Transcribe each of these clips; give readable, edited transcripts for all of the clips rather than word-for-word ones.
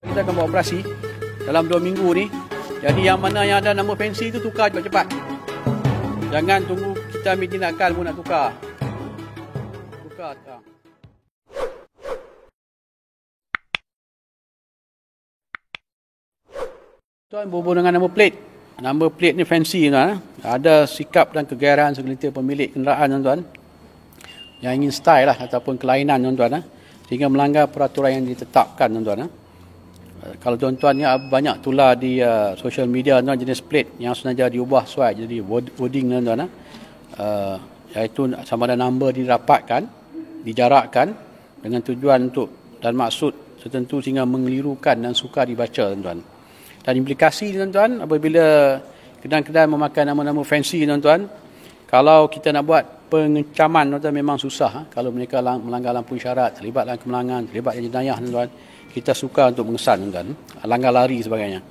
Kita akan buat operasi dalam 2 minggu ni. Jadi yang mana yang ada nama fancy tu tukar cepat-cepat. Jangan tunggu kita ambil tindakan pun nak tukar. Tuan berhubung dengan nama plate. Nama plate ni fancy tuan. Ada sikap dan kegairan segelintir pemilik kenderaan tuan. Yang ingin style lah ataupun kelainan tuan. Sehingga melanggar peraturan yang ditetapkan tuan. Kalau tuan-tuan ni banyak tular di social media tuan, jenis plate yang sengaja diubah sesuai jadi wording tuan. Iaitu sama ada number dirapatkan, dijarakkan dengan tujuan untuk dan maksud tertentu sehingga mengelirukan dan sukar dibaca tuan-tuan. Dan implikasi tuan-tuan apabila kedai-kedai memakai nama-nama fancy tuan-tuan, kalau kita nak buat pengecaman tuan-tuan memang susah. Kalau mereka melanggar lampu isyarat, terlibat dalam kemenangan, terlibat dalam jenayah tuan-tuan, kita suka untuk mengesan tuan-tuan, langgar lari sebagainya.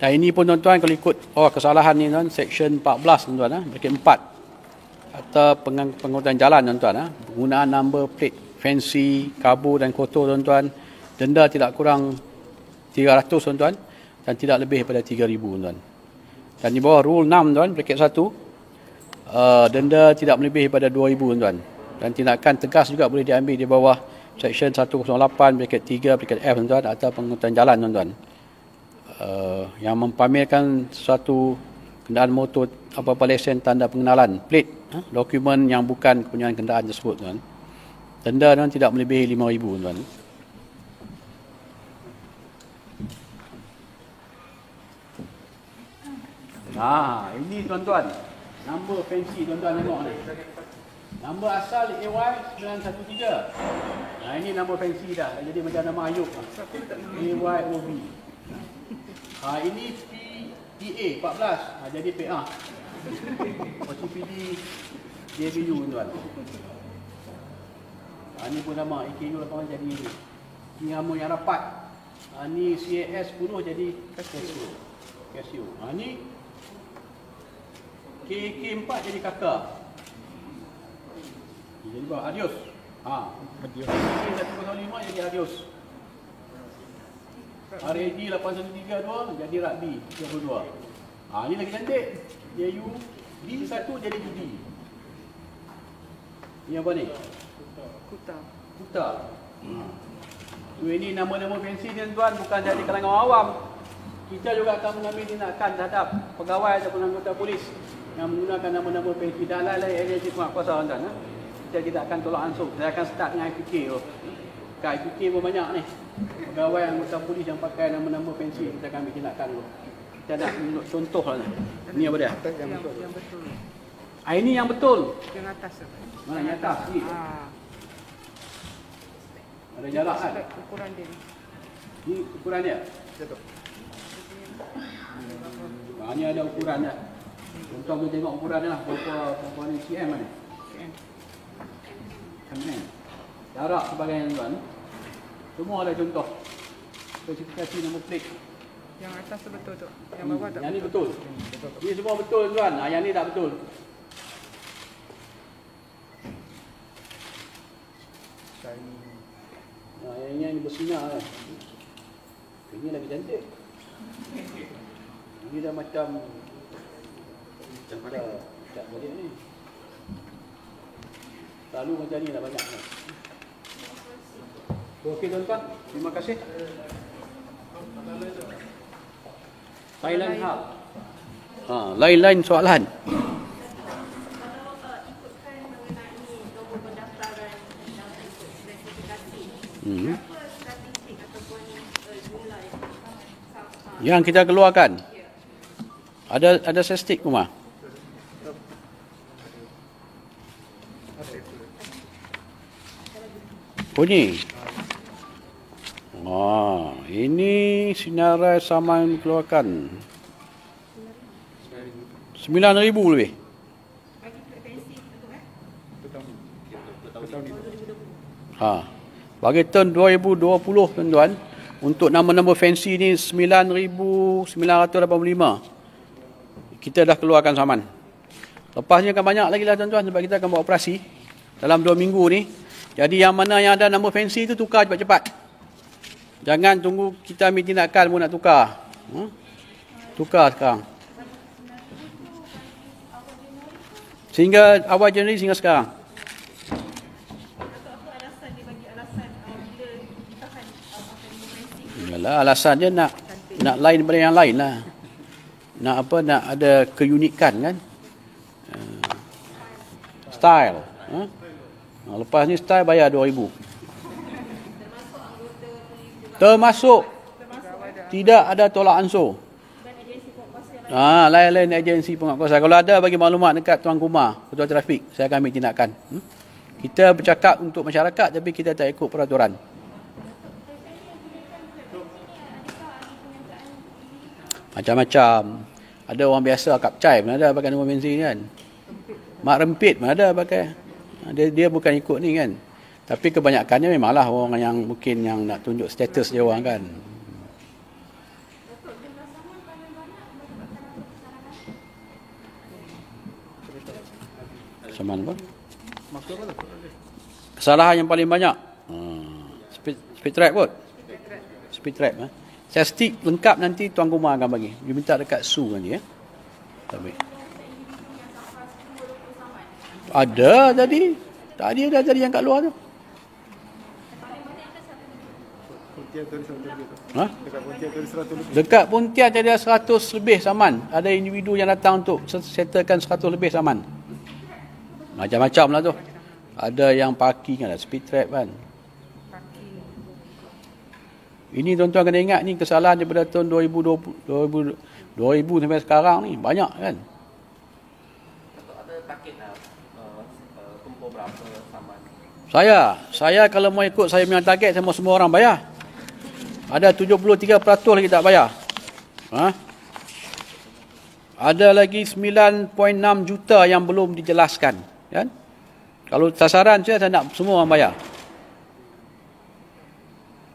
Dan ini pun tuan-tuan kalau ikut kesalahan ni tuan, section 14 tuan-tuan, bracket 4 atau pengangkutan jalan tuan-tuan, penggunaan number plate fancy, kabur dan kotor tuan-tuan, denda tidak kurang 300 tuan-tuan dan tidak lebih daripada 3,000 tuan. Dan di bawah rule 6 tuan, bracket 1, denda tidak melebihi daripada 2,000 tuan. Dan tindakan tegas juga boleh diambil di bawah Section 108, bracket 3, bracket F tuan-tuan, atau pengangkutan jalan tuan-tuan. Yang mempamerkan suatu kenderaan motor apa-apa lesen tanda pengenalan, plate, dokumen yang bukan kepunyaan kenderaan tersebut tuan. Denda tuan tidak melebihi 5,000 tuan. Ini tuan-tuan, number fancy tuan-tuan tengok ni. Number asal AY913. Ini number fancy dah. Jadi macam nama Ayub. AYOB. Ini PA 14. Jadi PA. OCPD JBU tuan. Ini pun nama EKU 8 jadi ini. Ini nama yang rapat. Ini CAS 10 jadi Casio. Ini KK4 jadi kakak. Jadi bawa adios. Adios. 105 jadi adios. RAD 8132 jadi rugby 32. Ini lagi cantik. JU D1 jadi judi. Ini apa ni? Kuta. Ini nama-nama fancy ni tuan, bukan dari kalangan awam. Kita juga akan mengambil tindakan terhadap pegawai ataupun anggota polis yang menggunakan nama-nama fancy dan lain-lain agensi penguatkuasa tuan. Kita tidak akan tolak langsung. Saya akan start dengan IPK tu. Kat IPK pun banyak ni. Pegawai anggota polis yang pakai nama-nama fancy, kita akan ambil tindakan dulu. Kita nak menunjuk contoh lah ni. Ini apa dia? Yang betul. Ini yang betul. Yang atas. Mana yang atas ni? Ada jarak kan? Ukuran dia ni. Ni ukuran dia? Betul. Ini ada ukuran dia. Contoh kita tengok ukuran dia lah. Berapa ni cm ni? cm. Jarak sebagainya tuan. Semua ada contoh. Spesifikasi nombor plate. Yang atas tu betul tu. Yang bawah tak. Yang ni betul. Ini semua betul tuan. Yang ni tak betul. Yang ni bersinar kan. Ini lagi cantik. Ini dah macam tak balik ni. Selalu macam ni lah banyak ni. Okey tuan-tuan, terima kasih. Thailand Hub. Lain-lain soalan. Yang kita keluarkan. Ada statistik rumah. Bunyi. Ini sinarai sama yang dikeluarkan 9,000 lebih. Bagi tahun 2020 tuan-tuan, untuk nama-nama fancy ni 9,985. Kita dah keluarkan saman. Lepasnya akan banyak lagi lah tuan-tuan sebab kita akan buat operasi dalam 2 minggu ni. Jadi yang mana yang ada nama fancy tu tukar cepat-cepat. Jangan tunggu kita ambil tindakan pun nak tukar. Tukar sekarang. Sehingga awal Januari sehingga sekarang. Yalah, alasan dia nak lain daripada yang lain lah. Nak ada keunikan kan. Style. Lepas ni style bayar 2,000. Termasuk. Tidak ada tolak ansur. Lain-lain agensi penguatkuasa. Kalau ada bagi maklumat dekat Tuan Kumar, Ketua Trafik, saya akan ambil tindakan. Kita bercakap untuk masyarakat tapi kita tak ikut peraturan. Macam-macam. Ada orang biasa kapcai pun ada pakai nombor bensin kan. Mak rempit pun ada pakai. Dia bukan ikut ni kan. Tapi kebanyakannya memanglah orang yang mungkin yang nak tunjuk status dia orang kan. Saman apa? Kesalahan yang paling banyak. Speed trap kot. Speed trap. Statistik lengkap nanti Tuan Kumar akan bagi. Dia minta dekat SU nanti ya. Tapi ada tadi. Tadi ada tadi yang kat luar tu. Dekat Pontian ada 100 lebih saman. Ada individu yang datang untuk settlekan 100 lebih saman. Macam-macam lah tu. Ada yang parking, ada speed trap kan. Ini tuan-tuan kena ingat ni kesalahan daripada tahun 2000 sampai sekarang ni. Banyak kan. Ada target lah. Kumpul berapa saman? Saya kalau mau ikut saya punya target, saya mau semua orang bayar. Ada 73% lagi tak bayar. Ada lagi 9.6 juta yang belum dijelaskan. Kan? Kalau sasaran saya nak semua orang bayar.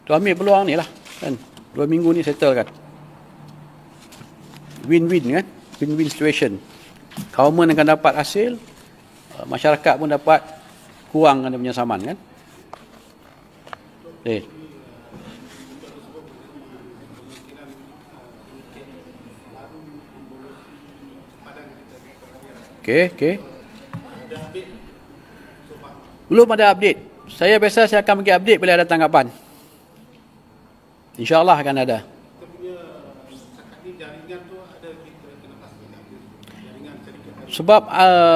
Tu ambil peluang ni lah. Kan? 2 minggu ni settle kan. Win-win kan. Win-win situation. Government akan dapat hasil. Masyarakat pun dapat kurangkan dia punya saman kan. Okey. Belum ada update. Saya akan bagi update bila ada tanggapan. InsyaAllah akan ada. Sebab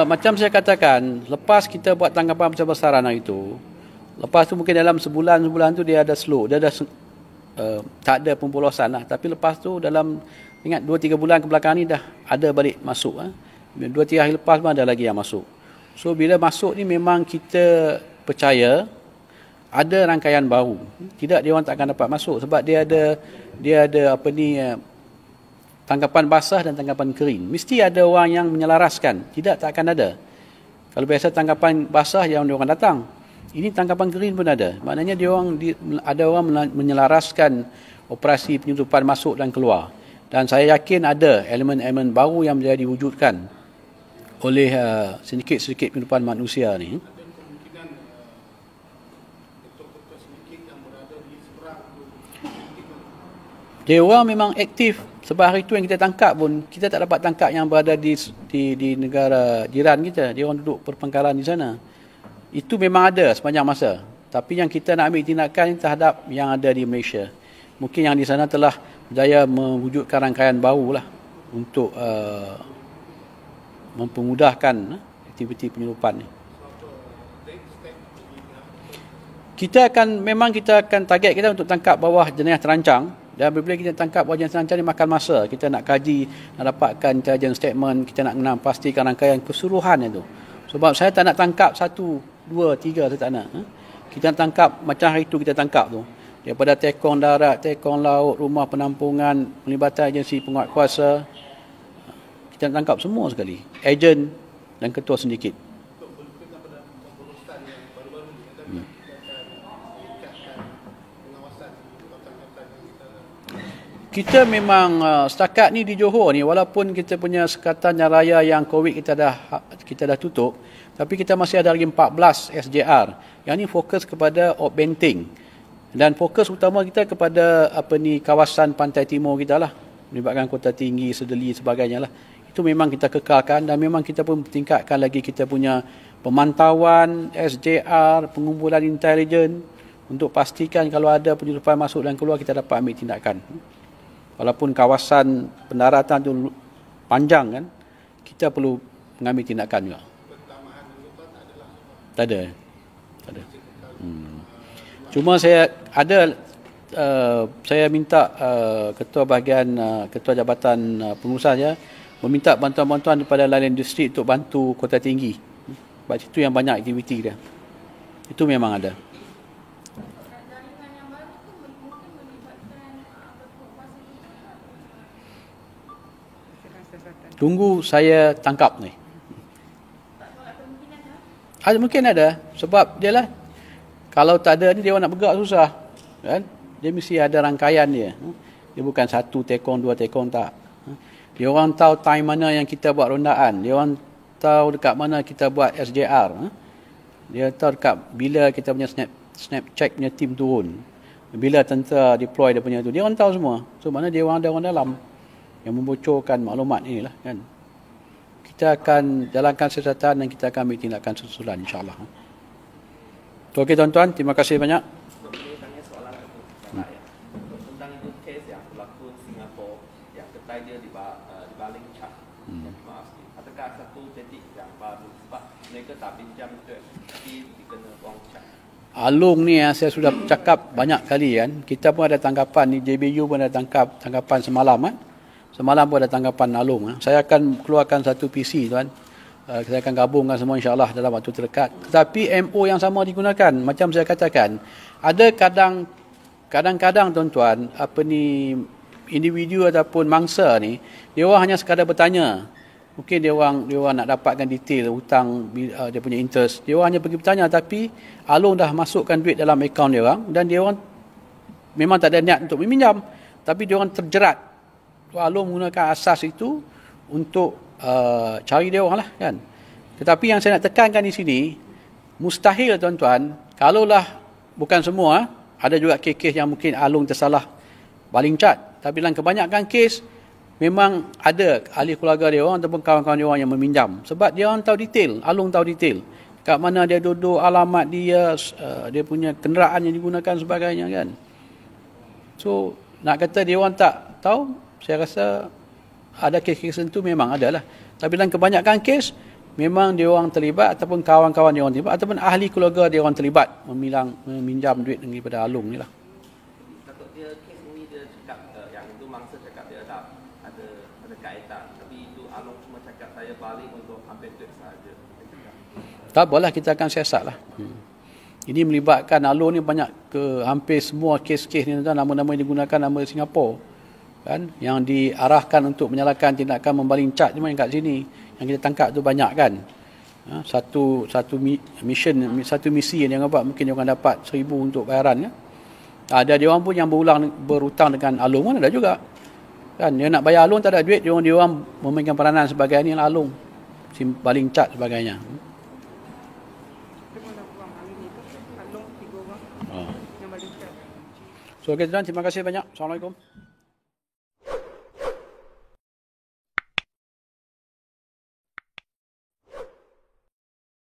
macam saya katakan, lepas kita buat tanggapan besar-besaran hari itu, lepas tu mungkin dalam sebulan tu dia ada slow, dia ada tak ada pembolosan lah. Tapi lepas tu dalam, ingat 2-3 bulan ke belakang ni dah ada balik masuk. 2-3 hari lepas pun ada lagi yang masuk. So bila masuk ni memang kita percaya ada rangkaian baru. Tidak, dia orang tak akan dapat masuk sebab dia ada tangkapan basah dan tangkapan kering. Mesti ada orang yang menyelaraskan. Tidak, tak akan ada. Kalau biasa tangkapan basah yang dia orang datang. Ini tangkapan kering pun ada. Maknanya ada orang menyelaraskan operasi penyusupan masuk dan keluar. Dan saya yakin ada elemen-elemen baru yang menjadi diwujudkan oleh sedikit-sedikit kehidupan manusia ni. Dia orang memang aktif. Sebab hari tu yang kita tangkap pun, kita tak dapat tangkap yang berada di negara jiran kita. Dia orang duduk perpangkalan di sana. Itu memang ada sepanjang masa. Tapi yang kita nak ambil tindakan terhadap yang ada di Malaysia. Mungkin yang di sana telah berjaya mewujudkan rangkaian baru lah untuk mempermudahkan aktiviti penyeludupan ni. Kita akan target kita untuk tangkap bawah jenayah terancang. Dan bila kita tangkap bawah jenayah terancang ni makan masa. Kita nak kaji, nak dapatkan intelligence statement, kita nak pastikan rangkaian keseluruhan itu. Sebab saya tak nak tangkap 1, 2, 3, saya tak nak. Kita nak tangkap macam hari itu kita tangkap tu. Daripada tekong darat, tekong laut, rumah penampungan, pelibatan agensi penguatkuasa. Kita nak tangkap semua sekali. Ejen dan ketua sindiket. Kita memang setakat ni di Johor ni, walaupun kita punya sekatan raya yang COVID kita dah tutup, tapi kita masih ada lagi 14 SJR. Yang ni fokus kepada outbanting. Dan fokus utama kita kepada kawasan pantai timur kita lah, melibatkan Kota Tinggi, Sedeli sebagainya lah. Itu memang kita kekalkan dan memang kita pun tingkatkan lagi kita punya pemantauan, SJR, pengumpulan intelijen untuk pastikan kalau ada penyeludupan masuk dan keluar kita dapat ambil tindakan. Walaupun kawasan pendaratan tu panjang kan, kita perlu mengambil tindakan juga. Tak ada. Cuma saya minta ketua bahagian ketua jabatan pengurusnya meminta bantuan-bantuan daripada lain distrik untuk bantu Kota Tinggi. Sebab itu yang banyak aktiviti dia. Itu memang ada. Tunggu saya tangkap ni. Mungkin ada. Sebab dia lah, kalau tak ada ni dia orang nak bergerak susah. Kan? Dia mesti ada rangkaian dia. Dia bukan 1 tekong, 2 tekong, tak. Dia orang tahu time mana yang kita buat rondaan. Dia orang tahu dekat mana kita buat SJR. Dia tahu dekat bila kita punya snap check punya tim turun. Bila tentera deploy dia punya tu. Dia orang tahu semua. So mana dia orang ada orang dalam yang membocorkan maklumat inilah kan. Kita akan jalankan siasatan dan kita akan ambil tindakan susulan insya-Allah. Okey tuan-tuan, terima kasih banyak. Boleh tanya soalan satu salah ya. Tentang itu kes yang berlaku di Singapura yang ketai dia dibaling cat. Maaf. Adakah satu titik yang baru sebab mereka tak pinjam duit tapi dikena wang cat. Alung ni saya sudah cakap banyak kali kan. Kita pun ada tanggapan ni, JBU pun ada tanggapan semalam kan. Semalam pun ada tanggapan Alung. Saya akan keluarkan satu PC tuan. Saya akan gabungkan semua insya-Allah dalam waktu terdekat. Tetapi MO yang sama digunakan. Macam saya katakan, ada kadang-kadang tuan-tuan, individu ataupun mangsa ni, dia orang hanya sekadar bertanya. Mungkin dia orang nak dapatkan detail hutang dia punya interest. Dia orang hanya pergi bertanya tapi Alung dah masukkan duit dalam akaun dia orang dan dia orang memang tak ada niat untuk meminjam. Tapi dia orang terjerat. Alung menggunakan asas itu untuk cari dia orang lah kan. Tetapi yang saya nak tekankan di sini, mustahil tuan-tuan, kalaulah bukan semua, ada juga kes-kes yang mungkin Alung tersalah baling cat. Tapi dalam kebanyakan kes, memang ada ahli keluarga dia orang ataupun kawan-kawan dia orang yang meminjam. Sebab dia orang tahu detail, Alung tahu detail. Kat mana dia duduk, alamat dia, dia punya kenderaan yang digunakan sebagainya kan. So, nak kata dia orang tak tahu, saya rasa ada kes-kes itu memang ada lah. Tapi dalam kebanyakan kes, memang dia orang terlibat ataupun kawan-kawan dia orang terlibat ataupun ahli keluarga dia orang terlibat meminjam duit daripada Alung ni lah. Takut dia kes ini dia cakap yang itu mangsa cakap dia ada kaitan. Tapi itu Alung cuma cakap saya balik untuk ambil duit sahaja. Tak apalah, kita akan siasat lah. Ini melibatkan Alung ni banyak hampir semua kes-kes ni nama-nama yang digunakan nama Singapura. Kan, yang diarahkan untuk menyalakan tindakan membaling cat cuma yang kat sini yang kita tangkap tu banyak kan. Satu misi yang dia buat mungkin dia akan dapat 1,000 untuk bayaran ya. Ada dia orang pun yang berhutang dengan Alung pun ada juga. Kan dia nak bayar Alung tak ada duit, dia orang memainkan peranan sebagai ni lah Alung. Baling cat sebagainya. So, okay, terima kasih banyak. Assalamualaikum.